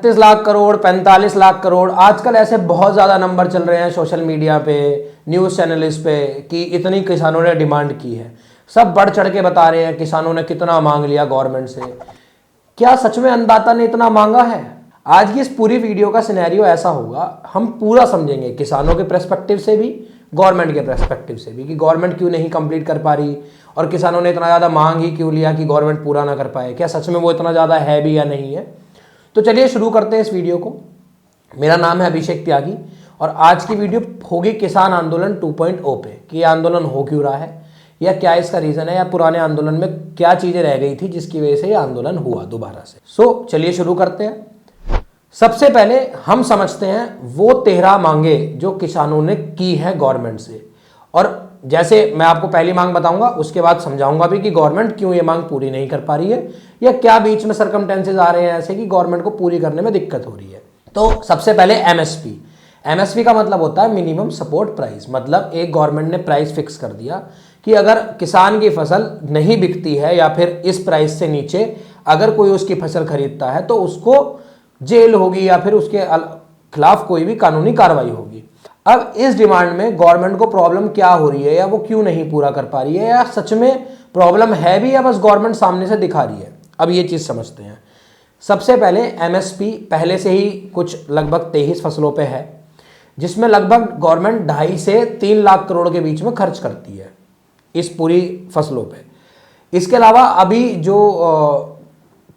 36 लाख करोड़, 45 लाख करोड़, आजकल ऐसे बहुत ज़्यादा नंबर चल रहे हैं सोशल मीडिया पे, न्यूज़ चैनल्स पे कि इतनी किसानों ने डिमांड की है। सब बढ़ चढ़ के बता रहे हैं किसानों ने कितना मांग लिया गवर्नमेंट से। क्या सच में अन्नदाता ने इतना मांगा है? आज की इस पूरी वीडियो का सिनेरियो ऐसा होगा, हम पूरा समझेंगे किसानों के पर्सपेक्टिव से भी, गवर्नमेंट के पर्सपेक्टिव से भी, कि गवर्नमेंट क्यों नहीं कंप्लीट कर पा रही और किसानों ने इतना ज़्यादा मांग ही क्यों लिया कि गवर्नमेंट पूरा ना कर पाए। क्या सच में वो इतना ज़्यादा है भी या नहीं है? तो चलिए शुरू करते हैं इस वीडियो को। मेरा नाम है अभिषेक त्यागी और आज की वीडियो होगी किसान आंदोलन 2.0 पे, कि ये आंदोलन हो क्यों रहा है या क्या इसका रीज़न है, या पुराने आंदोलन में क्या चीज़ें रह गई थी जिसकी वजह से ये आंदोलन हुआ दोबारा से। चलिए शुरू करते हैं। सबसे पहले हम समझते हैं वो 13 मांगे जो किसानों ने की है गवर्नमेंट से, और जैसे मैं आपको पहली मांग बताऊंगा उसके बाद समझाऊंगा भी कि गवर्नमेंट क्यों ये मांग पूरी नहीं कर पा रही है या क्या बीच में सरकमटेंसेज आ रहे हैं ऐसे कि गवर्नमेंट को पूरी करने में दिक्कत हो रही है। तो सबसे पहले एमएसपी का मतलब होता है मिनिमम सपोर्ट प्राइस। मतलब एक गवर्नमेंट ने प्राइस फिक्स कर दिया कि अगर किसान की फसल नहीं बिकती है या फिर इस प्राइस से नीचे अगर कोई उसकी फसल खरीदता है तो उसको जेल होगी या फिर उसके खिलाफ कोई भी कानूनी कार्रवाई होगी। अब इस डिमांड में गवर्नमेंट को प्रॉब्लम क्या हो रही है या वो क्यों नहीं पूरा कर पा रही है, या सच में प्रॉब्लम है भी या बस गवर्नमेंट सामने से दिखा रही है। अब ये चीज़ समझते हैं। सबसे पहले एमएसपी पहले से ही कुछ लगभग 23 फसलों पे है, जिसमें लगभग गवर्नमेंट 2.5 से 3 लाख करोड़ के बीच में खर्च करती है इस पूरी फसलों पे। इसके अलावा अभी जो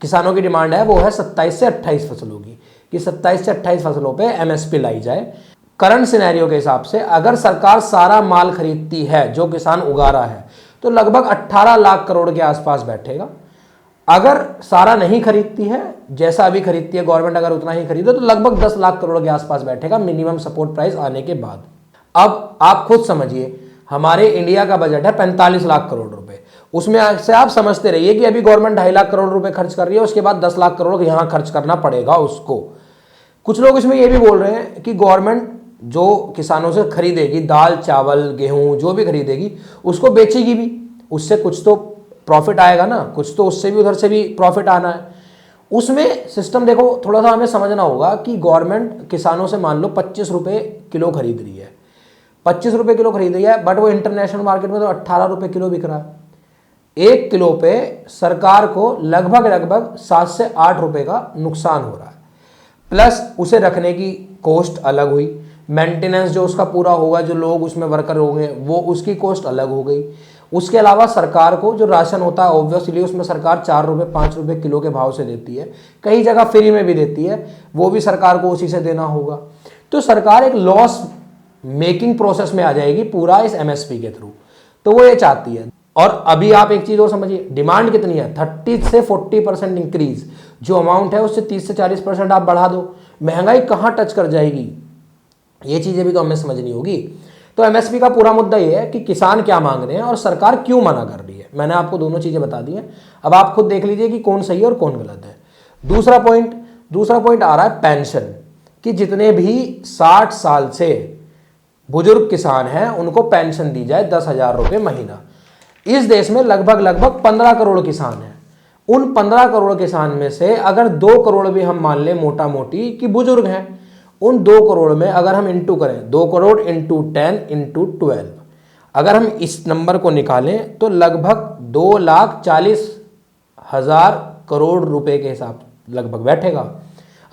किसानों की डिमांड है वो है 27 से 28 फसलों की, कि 27 से 28 फसलों पे एमएसपी लाई जाए। करंट सिनेरियो के हिसाब से अगर सरकार सारा माल खरीदती है जो किसान उगा रहा है तो लगभग 18 लाख करोड़ के आसपास बैठेगा। अगर सारा नहीं खरीदती है, जैसा अभी खरीदती है गवर्नमेंट, अगर उतना ही खरीदे तो लगभग 10 लाख करोड़ के आसपास बैठेगा मिनिमम सपोर्ट प्राइस आने के बाद। अब आप खुद समझिए, हमारे इंडिया का बजट है 45 लाख करोड़ रुपए, उसमें से आप समझते रहिए कि अभी गवर्नमेंट 2.5 लाख करोड़ रुपए खर्च कर रही है, उसके बाद 10 लाख करोड़ यहां खर्च करना पड़ेगा उसको। कुछ लोग इसमें यह भी बोल रहे हैं कि गवर्नमेंट जो किसानों से खरीदेगी दाल चावल गेहूं जो भी खरीदेगी उसको बेचेगी भी, उससे कुछ तो प्रॉफिट आएगा ना, कुछ तो उससे भी उधर से भी प्रॉफिट आना है। उसमें सिस्टम देखो थोड़ा सा हमें समझना होगा कि गवर्नमेंट किसानों से मान लो 25 रुपये किलो खरीद रही है, 25 रुपये किलो खरीद रही है, बट वो इंटरनेशनल मार्केट में तो 18 रुपये किलो बिक रहा है। 1 किलो पे सरकार को लगभग 7 से 8 रुपये का नुकसान हो रहा है, प्लस उसे रखने की कॉस्ट अलग हुई, मेंटेनेंस जो उसका पूरा होगा, जो लोग उसमें वर्कर होंगे वो उसकी कॉस्ट अलग हो गई। उसके अलावा सरकार को जो राशन होता है ऑब्वियसली उसमें सरकार 4 रुपये 5 रुपये किलो के भाव से देती है, कई जगह फ्री में भी देती है, वो भी सरकार को उसी से देना होगा। तो सरकार एक लॉस मेकिंग प्रोसेस में आ जाएगी पूरा इस एमएसपी के थ्रू, तो वो ये चाहती है। और अभी आप एक चीज और समझिए, डिमांड कितनी है, 30 से 40% इंक्रीज, जो अमाउंट है उससे 30 से 40% आप बढ़ा दो, महंगाई कहां टच कर जाएगी, ये चीजें भी तो हमें समझनी होगी। तो एमएसपी का पूरा मुद्दा ये है कि किसान क्या मांग रहे हैं और सरकार क्यों मना कर रही है। मैंने आपको दोनों चीजें बता दी हैं, अब आप खुद देख लीजिए कि कौन सही है और कौन गलत है। दूसरा पॉइंट आ रहा है पेंशन, कि जितने भी 60 साल से बुजुर्ग किसान हैं उनको पेंशन दी जाए 10,000 रुपये महीना। इस देश में लगभग 15 करोड़ किसान हैं। उन 15 करोड़ किसान में से अगर 2 करोड़ भी हम मान लें मोटा मोटी कि बुजुर्ग हैं, उन 2 करोड़ में अगर हम इंटू करें, 2 करोड़ इंटू 10 इंटू 12, अगर हम इस नंबर को निकालें तो लगभग 2,40,000 करोड़ रुपए के हिसाब लगभग बैठेगा।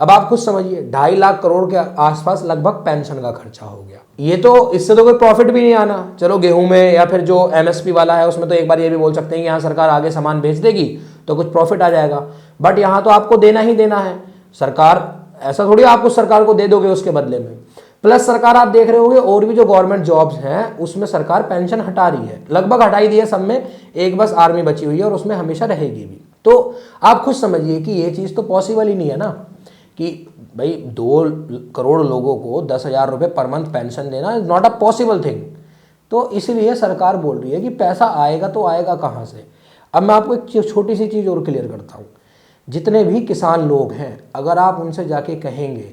अब आप खुद समझिए 2.5 लाख करोड़ के आसपास लगभग पेंशन का खर्चा हो गया। ये तो इससे तो कोई प्रॉफिट भी नहीं आना। चलो गेहूं में या फिर जो एमएसपी वाला है उसमें तो एक बार ये भी बोल सकते हैं कि यहाँ सरकार आगे सामान बेच देगी तो कुछ प्रॉफिट आ जाएगा, बट यहाँ तो आपको देना ही देना है। सरकार ऐसा थोड़ी आप उस सरकार को दे दोगे उसके बदले में। प्लस सरकार आप देख रहे होंगे और भी जो गवर्नमेंट जॉब्स हैं उसमें सरकार पेंशन हटा रही है, लगभग हटाई दी है सब में, एक बस आर्मी बची हुई है और उसमें हमेशा रहेगी भी। तो आप खुद समझिए कि ये चीज़ तो पॉसिबल ही नहीं है ना, कि भाई 2 करोड़ लोगों को 10,000 रुपये पर मंथ पेंशन देना is not a possible thing. तो इसीलिए सरकार बोल रही है कि पैसा आएगा तो आएगा कहाँ से। अब मैं आपको एक छोटी सी चीज़ और क्लियर करता हूँ। जितने भी किसान लोग हैं अगर आप उनसे जाके कहेंगे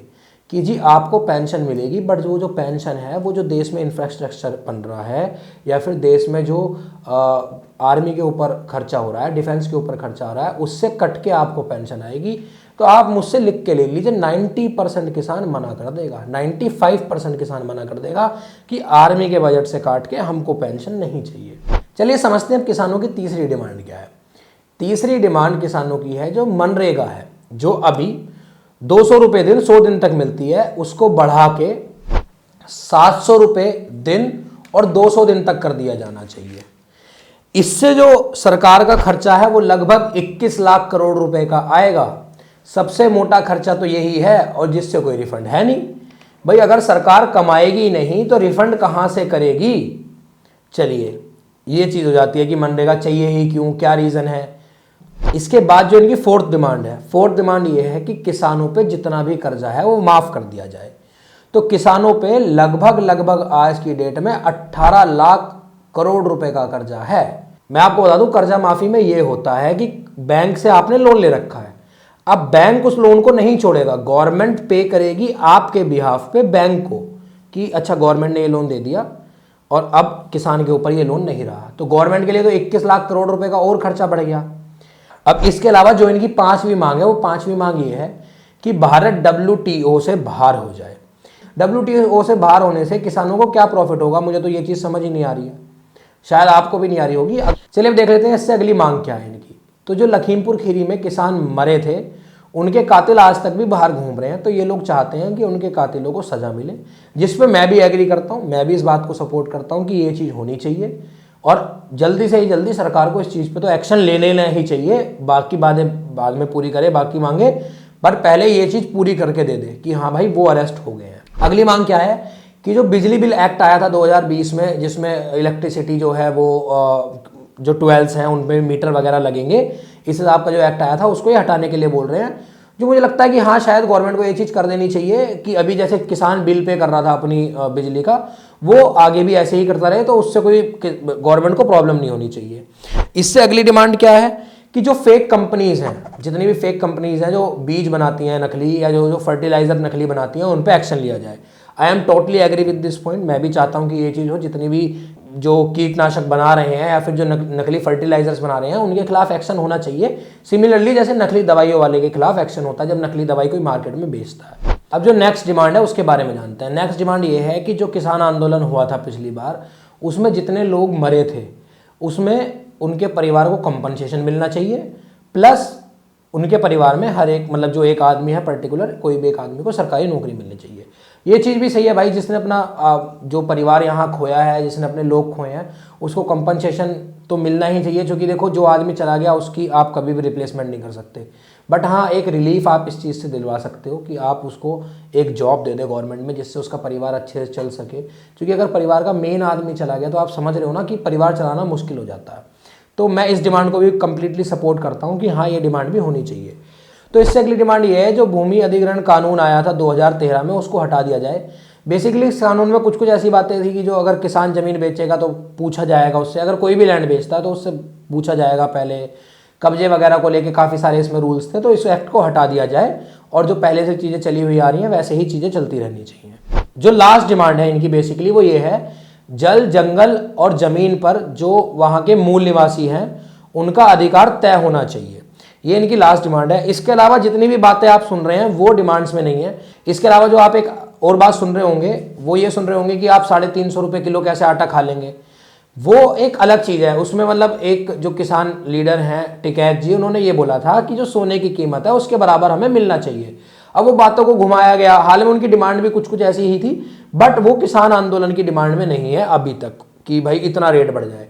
कि जी आपको पेंशन मिलेगी, बट जो पेंशन है वो जो देश में इंफ्रास्ट्रक्चर बन रहा है या फिर देश में जो आर्मी के ऊपर खर्चा हो रहा है, डिफेंस के ऊपर खर्चा हो रहा है, उससे कट के आपको पेंशन आएगी। तो आप मुझसे लिख के ले लीजिए 90% किसान मना कर देगा, 95% किसान मना कर देगा कि आर्मी के बजट से काट के हमको पेंशन नहीं चाहिए। चलिए समझते हैं अब किसानों की तीसरी डिमांड क्या है। तीसरी डिमांड किसानों की है जो मनरेगा है, जो अभी 200 रुपये दिन 100 दिन तक मिलती है, उसको बढ़ा के 700 रुपये दिन और 200 दिन तक कर दिया जाना चाहिए। इससे जो सरकार का खर्चा है वो लगभग 21 लाख करोड़ रुपए का आएगा। सबसे मोटा खर्चा तो यही है और जिससे कोई रिफंड है नहीं। भाई अगर सरकार कमाएगी नहीं तो रिफंड कहां से करेगी। चलिए ये चीज हो जाती है कि मनरेगा चाहिए ही क्यों, क्या रीजन है। इसके बाद जो इनकी फोर्थ डिमांड है, फोर्थ डिमांड ये है कि किसानों पे जितना भी कर्जा है वो माफ कर दिया जाए। तो किसानों पे लगभग आज की डेट में 18 लाख करोड़ रुपए का कर्जा है। मैं आपको बता दूं कर्जा माफी में ये होता है कि बैंक से आपने लोन ले रखा है, अब बैंक उस लोन को नहीं छोड़ेगा, गवर्नमेंट पे करेगी आपके बिहाफ पे बैंक को कि अच्छा गवर्नमेंट ने ये लोन दे दिया और अब किसान के ऊपर ये लोन नहीं रहा। तो गवर्नमेंट के लिए तो 21 लाख करोड़ रुपए का और खर्चा बढ़ गया। अब इसके अलावा जो इनकी पांचवी मांग है वो पांचवी मांग ये है कि भारत WTO से बाहर हो जाए। WTO से बाहर होने से किसानों को क्या प्रॉफिट होगा, मुझे तो ये चीज समझ ही नहीं आ रही है, शायद आपको भी नहीं आ रही होगी। चलिए अब देख लेते हैं इससे अगली मांग क्या है इनकी। तो जो लखीमपुर खीरी में किसान मरे थे उनके कातिल आज तक भी बाहर घूम रहे हैं, तो ये लोग चाहते हैं कि उनके कातिलों को सजा मिले, जिस पे मैं भी एग्री करता हूं, मैं भी इस बात को सपोर्ट करता हूं कि ये चीज़ होनी चाहिए और जल्दी से ही जल्दी सरकार को इस चीज़ पे तो एक्शन ले लेना ही चाहिए। बाकी बातें बाद में पूरी करे, बाकी मांगे, पर पहले ये चीज़ पूरी करके दे दे कि हाँ भाई वो अरेस्ट हो गए हैं। अगली मांग क्या है कि जो बिजली बिल एक्ट आया था 2020 में, जिसमें इलेक्ट्रिसिटी जो है वो जो 12 हैं उन पर मीटर वगैरह लगेंगे, इस हिसाब का जो एक्ट आया था उसको ही हटाने के लिए बोल रहे हैं। जो मुझे लगता है कि हाँ शायद गवर्नमेंट को ये चीज़ कर देनी चाहिए कि अभी जैसे किसान बिल पे कर रहा था अपनी बिजली का, वो आगे भी ऐसे ही करता रहे, तो उससे कोई गवर्नमेंट को प्रॉब्लम नहीं होनी चाहिए। इससे अगली डिमांड क्या है कि जो फेक कंपनीज हैं, जितनी भी फेक कंपनीज हैं जो बीज बनाती हैं नकली या जो फर्टिलाइजर नकली बनाती हैं, उन पर एक्शन लिया जाए। I am totally agree with this point. मैं भी चाहता हूं कि ये चीज़ हो, जितनी भी जो कीटनाशक बना रहे हैं या फिर जो नकली फर्टिलाइजर्स बना रहे हैं उनके खिलाफ एक्शन होना चाहिए। सिमिलरली जैसे नकली दवाइयों वाले के खिलाफ एक्शन होता है जब नकली दवाई कोई मार्केट में बेचता है। अब जो नेक्स्ट डिमांड है उसके बारे में जानते हैं। नेक्स्ट डिमांड ये है कि जो किसान आंदोलन हुआ था पिछली बार, उसमें जितने लोग मरे थे उसमें उनके परिवार को कंपनसेशन मिलना चाहिए, प्लस उनके परिवार में हर एक मतलब जो एक आदमी है पर्टिकुलर, कोई भी एक आदमी को सरकारी नौकरी मिलनी चाहिए। ये चीज़ भी सही है भाई, जिसने अपना जो परिवार यहाँ खोया है, जिसने अपने लोग खोए हैं, उसको कंपनसेशन तो मिलना ही चाहिए। क्योंकि देखो जो आदमी चला गया उसकी आप कभी भी रिप्लेसमेंट नहीं कर सकते, बट हाँ एक रिलीफ आप इस चीज़ से दिलवा सकते हो कि आप उसको एक जॉब दे दे गवर्नमेंट में, जिससे उसका परिवार अच्छे से चल सके। क्योंकि अगर परिवार का मेन आदमी चला गया तो आप समझ रहे हो ना कि परिवार चलाना मुश्किल हो जाता है। तो मैं इस डिमांड को भी कंप्लीटली सपोर्ट करता हूँ कि हाँ ये डिमांड भी होनी चाहिए। तो इससे अगली डिमांड ये है जो भूमि अधिग्रहण कानून आया था 2013 में, उसको हटा दिया जाए। बेसिकली इस कानून में कुछ ऐसी बातें थी कि जो अगर किसान जमीन बेचेगा तो पूछा जाएगा उससे, अगर कोई भी लैंड बेचता है तो उससे पूछा जाएगा पहले, कब्जे वगैरह को लेके काफ़ी सारे इसमें रूल्स थे। तो इस एक्ट को हटा दिया जाए और जो पहले से चीज़ें चली हुई आ रही हैं वैसे ही चीज़ें चलती रहनी चाहिए। जो लास्ट डिमांड है इनकी बेसिकली वो ये है जल जंगल और ज़मीन पर जो वहाँ के मूल निवासी हैं उनका अधिकार तय होना चाहिए। ये इनकी लास्ट डिमांड है। इसके अलावा जितनी भी बातें आप सुन रहे हैं वो डिमांड्स में नहीं है। इसके अलावा जो आप एक और बात सुन रहे होंगे वो ये सुन रहे होंगे कि आप 350 रुपये किलो कैसे आटा खा लेंगे, वो एक अलग चीज़ है। उसमें मतलब एक जो किसान लीडर हैं टिकैत जी, उन्होंने ये बोला था कि जो सोने की कीमत है उसके बराबर हमें मिलना चाहिए। अब वो बातों को घुमाया गया, हाल में उनकी डिमांड भी कुछ ऐसी ही थी, बट वो किसान आंदोलन की डिमांड में नहीं है अभी तक कि भाई इतना रेट बढ़ जाए।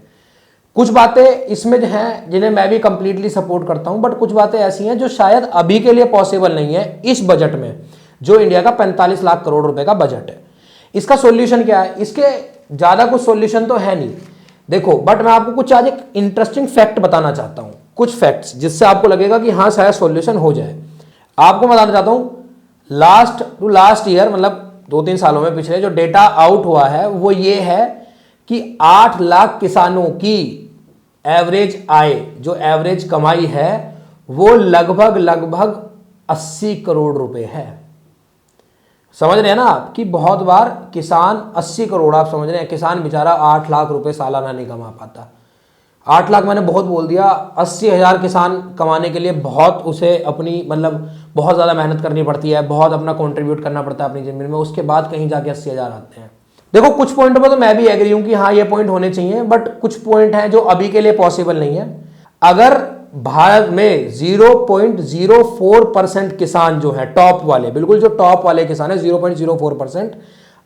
कुछ बातें इसमें हैं जिन्हें मैं भी कंप्लीटली सपोर्ट करता हूं, बट कुछ बातें ऐसी हैं जो शायद अभी के लिए पॉसिबल नहीं है इस बजट में, जो इंडिया का 45 लाख करोड़ रुपए का बजट है। इसका सॉल्यूशन क्या है? इसके ज़्यादा कुछ सॉल्यूशन तो है नहीं देखो, बट मैं आपको कुछ आज एक इंटरेस्टिंग फैक्ट बताना चाहता हूं, कुछ फैक्ट्स जिससे आपको लगेगा कि हाँ शायद सॉल्यूशन हो जाए। आपको बताना चाहता हूं लास्ट ईयर मतलब 2-3 सालों में पिछले जो डेटा आउट हुआ है वो ये है कि 8 लाख किसानों की एवरेज आय, जो एवरेज कमाई है वो लगभग 80 करोड़ रुपए है। समझ रहे हैं ना आप कि बहुत बार किसान 80 करोड़, आप समझ रहे हैं किसान बेचारा 8 लाख रुपए सालाना नहीं कमा पाता। 8 लाख मैंने बहुत बोल दिया, 80,000 किसान कमाने के लिए बहुत उसे अपनी मतलब बहुत ज़्यादा मेहनत करनी पड़ती है, बहुत अपना कंट्रीब्यूट करना पड़ता है अपनी ज़मीन में, उसके बाद कहीं जाके 80,000 आते हैं। देखो कुछ पॉइंटों पर तो मैं भी एग्री हूं कि हाँ ये पॉइंट होने चाहिए, बट कुछ पॉइंट हैं जो अभी के लिए पॉसिबल नहीं है। अगर भारत में 0.04% किसान जो है टॉप वाले, बिल्कुल जो टॉप वाले किसान है 0.04%,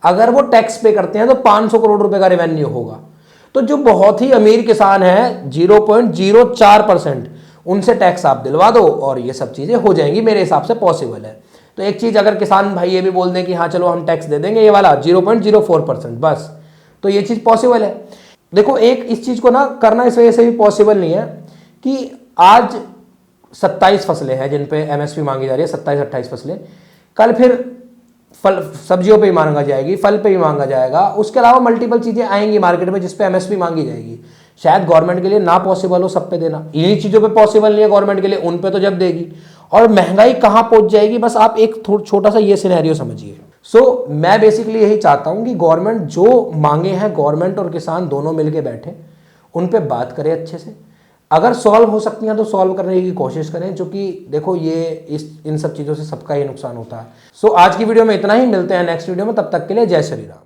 अगर वो टैक्स पे करते हैं तो 500 करोड़ रुपए का रेवेन्यू होगा। तो जो बहुत ही अमीर किसान है 0.04%, उनसे टैक्स आप दिलवा दो और ये सब चीजें हो जाएंगी, मेरे हिसाब से पॉसिबल है। तो एक चीज अगर किसान भाई ये भी बोल दें कि हाँ चलो हम टैक्स दे देंगे ये वाला 0.04% बस, तो ये चीज पॉसिबल है। देखो एक इस चीज को ना करना इस वजह से भी पॉसिबल नहीं है कि आज 27 फसलें हैं जिन पे एमएसपी मांगी जा रही है, 27-28 फसलें, कल फिर फल सब्जियों पे ही मांगा जाएगी, फल पे ही मांगा जाएगा, उसके अलावा मल्टीपल चीजें आएंगी मार्केट में जिस पे एमएसपी मांगी जाएगी। शायद गवर्नमेंट के लिए ना पॉसिबल हो सब पे देना, इन्हीं चीजों पे पॉसिबल नहीं है गवर्नमेंट के लिए, उन पे तो जब देगी। और महंगाई कहां पहुंच जाएगी, बस आप एक छोटा सा ये सिनेरियो समझिए। सो मैं बेसिकली यही चाहता हूं कि गवर्नमेंट जो मांगे हैं, गवर्नमेंट और किसान दोनों मिलकर बैठे उन पे बात करें अच्छे से, अगर सॉल्व हो सकती हैं तो सॉल्व करने की कोशिश करें, क्योंकि देखो ये इन सब चीज़ों से सबका ही नुकसान होता है। सो आज की वीडियो में इतना ही, मिलते हैं नेक्स्ट वीडियो में, तब तक के लिए जय श्री राम।